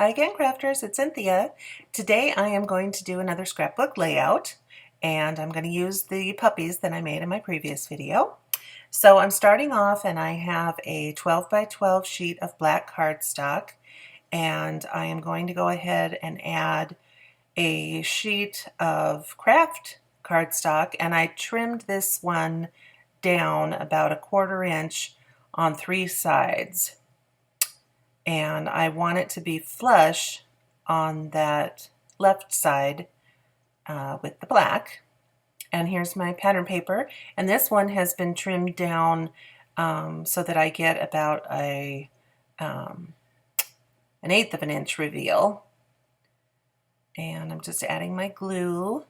Hi again, crafters, it's Cynthia. Today I am going to do another scrapbook layout, and I'm going to use the puppies that I made in my previous video. So I'm starting off, and I have a 12 by 12 sheet of black cardstock, and I am going to go ahead and add a sheet of craft cardstock, and I trimmed this one down about 1/4 inch on 3 sides. And I want it to be flush on that left side with the black. And here's my pattern paper, and this one has been trimmed down so that I get about an 1/8 of an inch reveal. And I'm just adding my glue.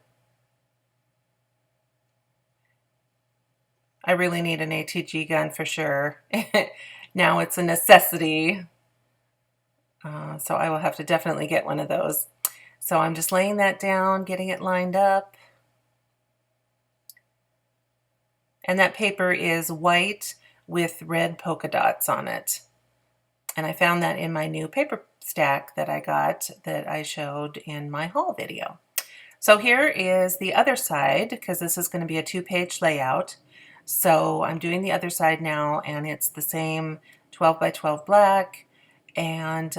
I really need an ATG gun for sure. Now it's a necessity. So I will have to definitely get one of those. So I'm just laying that down, getting it lined up. And that paper is white with red polka dots on it. And I found that in my new paper stack that I got that I showed in my haul video. So here is the other side, because this is going to be a 2-page layout. So I'm doing the other side now, and it's the same 12 by 12 black. And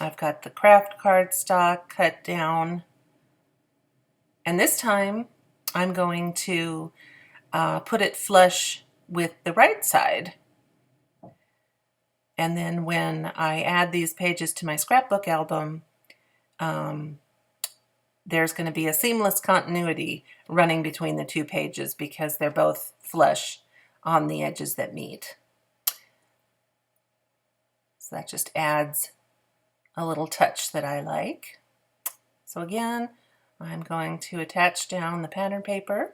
I've got the craft cardstock cut down. And this time I'm going to put it flush with the right side. And then when I add these pages to my scrapbook album, there's going to be a seamless continuity running between the 2 pages because they're both flush on the edges that meet. So that just adds a little touch that I like. So again, I'm going to attach down the pattern paper.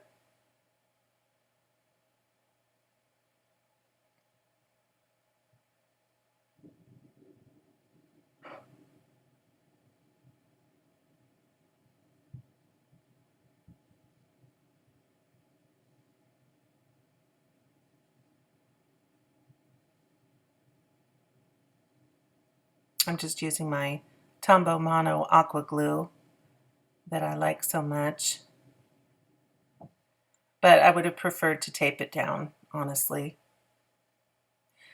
I'm just using my Tombow Mono Aqua Glue that I like so much. But I would have preferred to tape it down, honestly.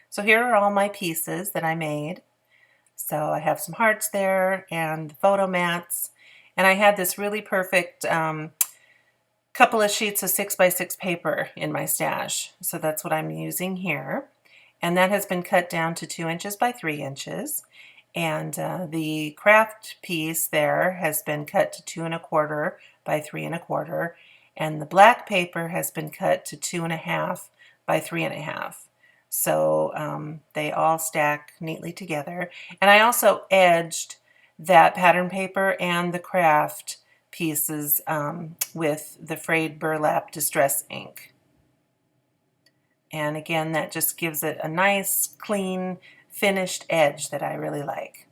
So here are all my pieces that I made. So I have some hearts there and photo mats. And I had this really perfect couple of sheets of 6 by 6 paper in my stash. So that's what I'm using here. And that has been cut down to 2 inches by 3 inches. And the craft piece there has been cut to 2 1/4 by 3 1/4. And the black paper has been cut to 2 1/2 by 3 1/2. So they all stack neatly together. And I also edged that pattern paper and the craft pieces with the frayed burlap distress ink. And again, that just gives it a nice, clean, finished edge that I really like.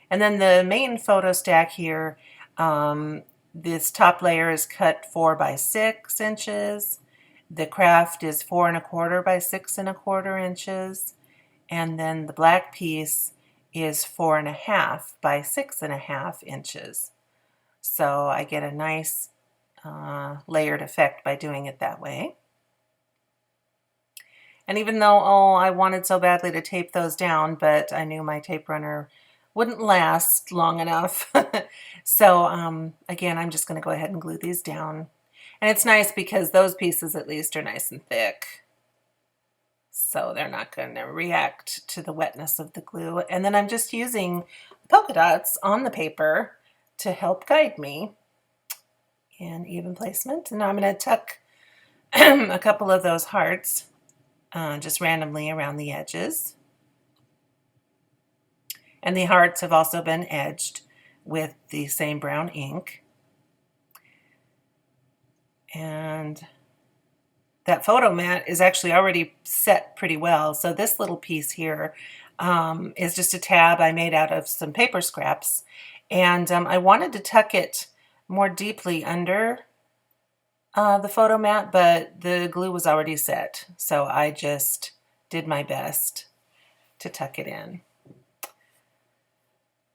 And then the main photo stack here, this top layer is cut 4 by 6 inches. The craft is 4 1/4 by 6 1/4 inches. And then the black piece is 4 1/2 by 6 1/2 inches. So I get a nice layered effect by doing it that way. And even though, I wanted so badly to tape those down, but I knew my tape runner wouldn't last long enough. So again, I'm just going to go ahead and glue these down. And it's nice because those pieces at least are nice and thick. So they're not going to react to the wetness of the glue. And then I'm just using polka dots on the paper to help guide me in even placement. And now I'm going to tuck a couple of those hearts just randomly around the edges. And the hearts have also been edged with the same brown ink. And that photo mat is actually already set pretty well. So this little piece here is just a tab I made out of some paper scraps. And I wanted to tuck it more deeply under the photo mat, but the glue was already set. So I just did my best to tuck it in.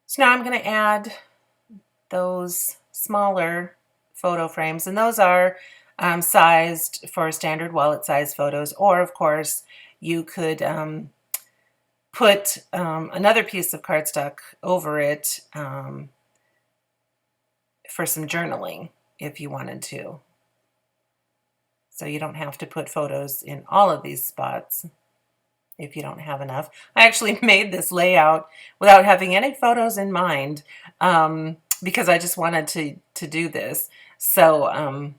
So So now I'm going to add those smaller photo frames, and those are sized for standard wallet size photos, or of course you could put another piece of cardstock over it for some journaling if you wanted to. So you don't have to put photos in all of these spots if you don't have enough. I actually made this layout without having any photos in mind because I just wanted to do this. So I'm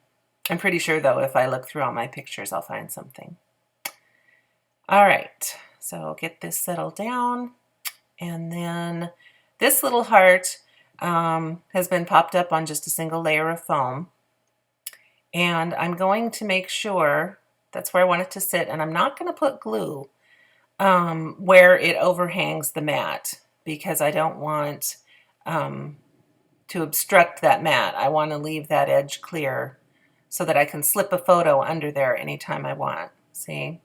pretty sure though if I look through all my pictures I'll find something. All right, so I'll get this settled down, and then this little heart has been popped up on just a single layer of foam. And I'm going to make sure that's where I want it to sit, and I'm not going to put glue where it overhangs the mat because I don't want to obstruct that mat. I want to leave that edge clear so that I can slip a photo under there anytime I want. See?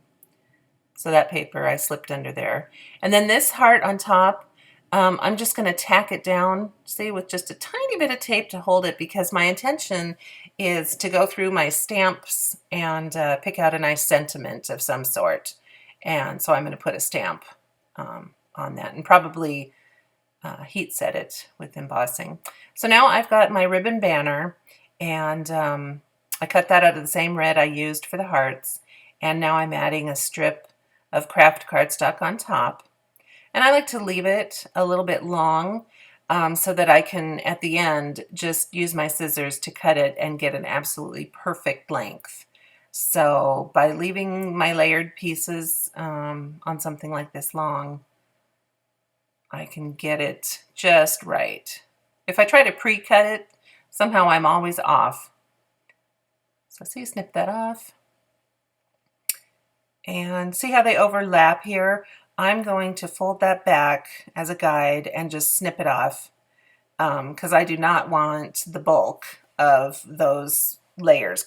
So that paper I slipped under there. And then this heart on top, I'm just going to tack it down, see, with just a tiny bit of tape to hold it, because my intention is to go through my stamps and pick out a nice sentiment of some sort. And so I'm going to put a stamp on that and probably heat set it with embossing. So now I've got my ribbon banner, and I cut that out of the same red I used for the hearts. And now I'm adding a strip of craft cardstock on top. And I like to leave it a little bit long so that I can, at the end, just use my scissors to cut it and get an absolutely perfect length. So by leaving my layered pieces on something like this long, I can get it just right. If I try to pre-cut it, somehow I'm always off. So see, snip that off. And see how they overlap here? I'm going to fold that back as a guide and just snip it off because I do not want the bulk of those layers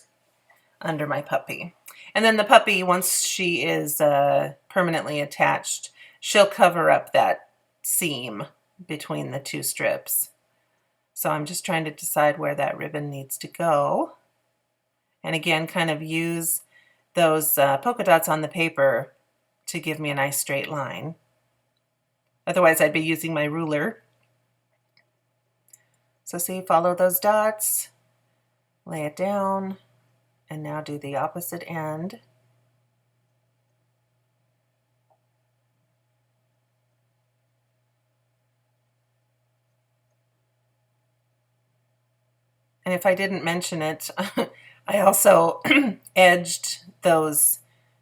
under my puppy. And then the puppy, once she is permanently attached, she'll cover up that seam between the two strips. So I'm just trying to decide where that ribbon needs to go. And again, kind of use those polka dots on the paper to give me a nice straight line. Otherwise I'd be using my ruler. So see, follow those dots, lay it down, and now do the opposite end. And if I didn't mention it, I also edged those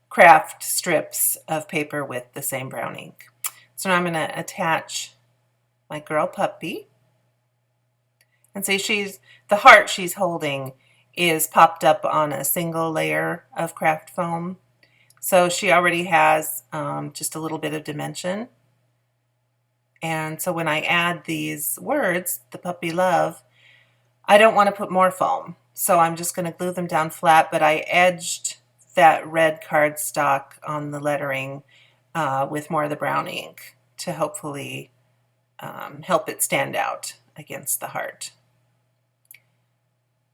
craft strips of paper with the same brown ink. So now I'm going to attach my girl puppy. And see, the heart she's holding is popped up on a single layer of craft foam. So she already has just a little bit of dimension. And so when I add these words, the puppy love, I don't want to put more foam. So I'm just going to glue them down flat, but I edged that red cardstock on the lettering with more of the brown ink to hopefully help it stand out against the heart.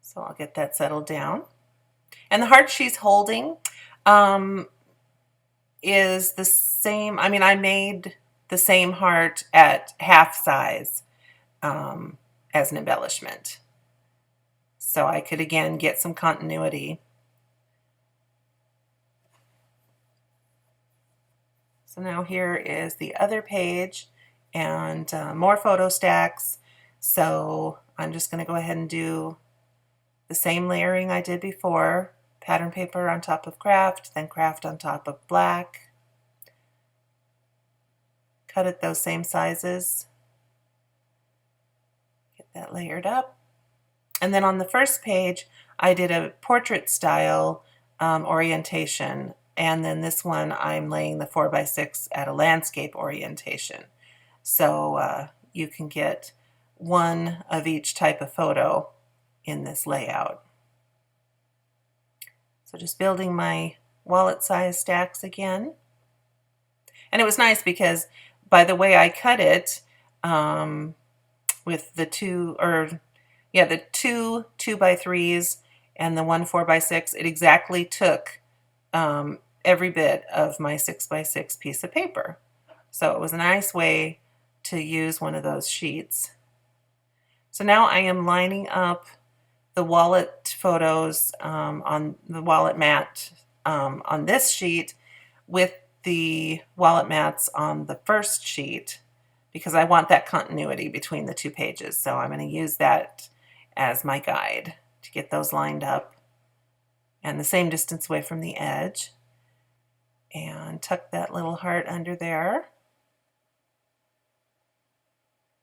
So I'll get that settled down. And the heart she's holding is the same. I mean, I made the same heart at half size as an embellishment. So I could again get some continuity. So now here is the other page and more photo stacks. So I'm just going to go ahead and do the same layering I did before. Pattern paper on top of craft, then craft on top of black. Cut it those same sizes. Get that layered up. And then on the first page, I did a portrait style orientation. And then this one, I'm laying the 4x6 at a landscape orientation. So you can get one of each type of photo in this layout. So just building my wallet size stacks again. And it was nice because by the way I cut it, with the two, or yeah, the two 2x3s and the one 4x6. It exactly took every bit of my 6x6 piece of paper. So it was a nice way to use one of those sheets. So now I am lining up the wallet photos on the wallet mat on this sheet with the wallet mats on the first sheet, because I want that continuity between the two pages. So I'm going to use that as my guide to get those lined up and the same distance away from the edge, and tuck that little heart under there.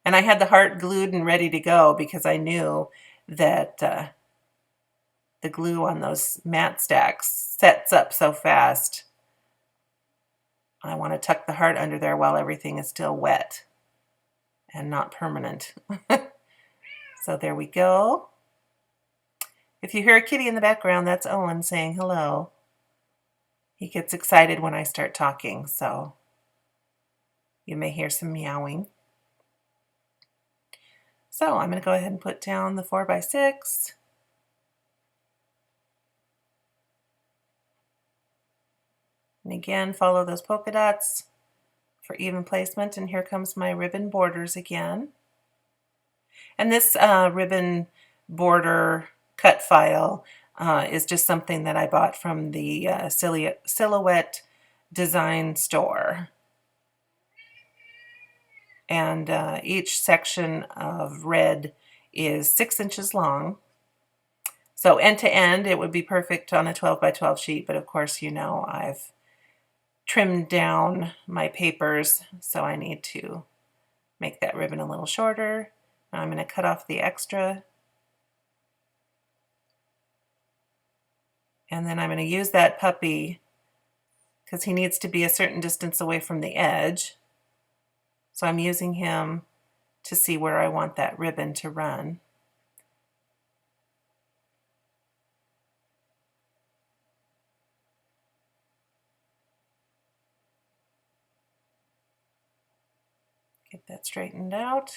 And I had the heart glued and ready to go because I knew that the glue on those mat stacks sets up so fast. I want to tuck the heart under there while everything is still wet and not permanent. So there we go. If you hear a kitty in the background, that's Owen saying hello. He gets excited when I start talking, so you may hear some meowing. So I'm going to go ahead and put down the 4x6. And again, follow those polka dots for even placement. And here comes my ribbon borders again. And this ribbon border cut file is just something that I bought from the Silhouette Design store. And each section of red is 6 inches long. So end to end, it would be perfect on a 12x12 sheet, but of course, you know, I've trimmed down my papers, so I need to make that ribbon a little shorter. I'm going to cut off the extra. And then I'm going to use that puppy because he needs to be a certain distance away from the edge. So I'm using him to see where I want that ribbon to run. Get that straightened out.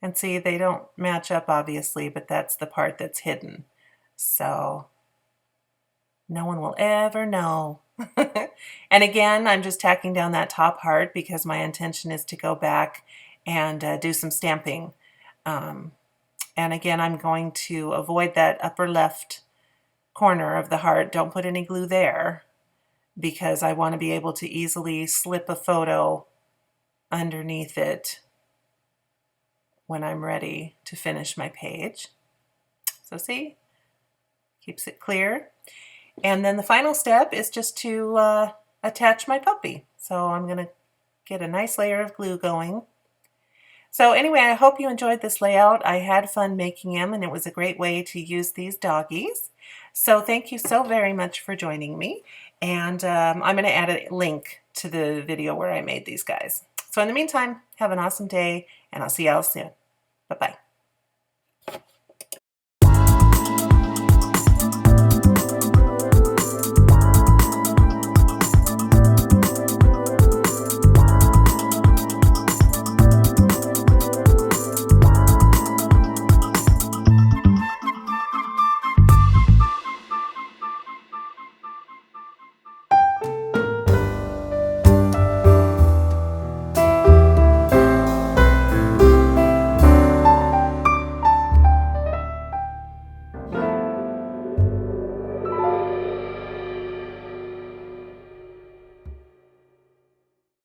And see, they don't match up obviously, but that's the part that's hidden. So no one will ever know. And again, I'm just tacking down that top heart because my intention is to go back and do some stamping. And again, I'm going to avoid that upper left corner of the heart. Don't put any glue there because I want to be able to easily slip a photo underneath it when I'm ready to finish my page. So see, keeps it clear. And then the final step is just to attach my puppy. So I'm going to get a nice layer of glue going. So anyway, I hope you enjoyed this layout. I had fun making them, and it was a great way to use these doggies. So thank you so very much for joining me. And I'm going to add a link to the video where I made these guys. So in the meantime, have an awesome day, and I'll see y'all soon. Bye-bye.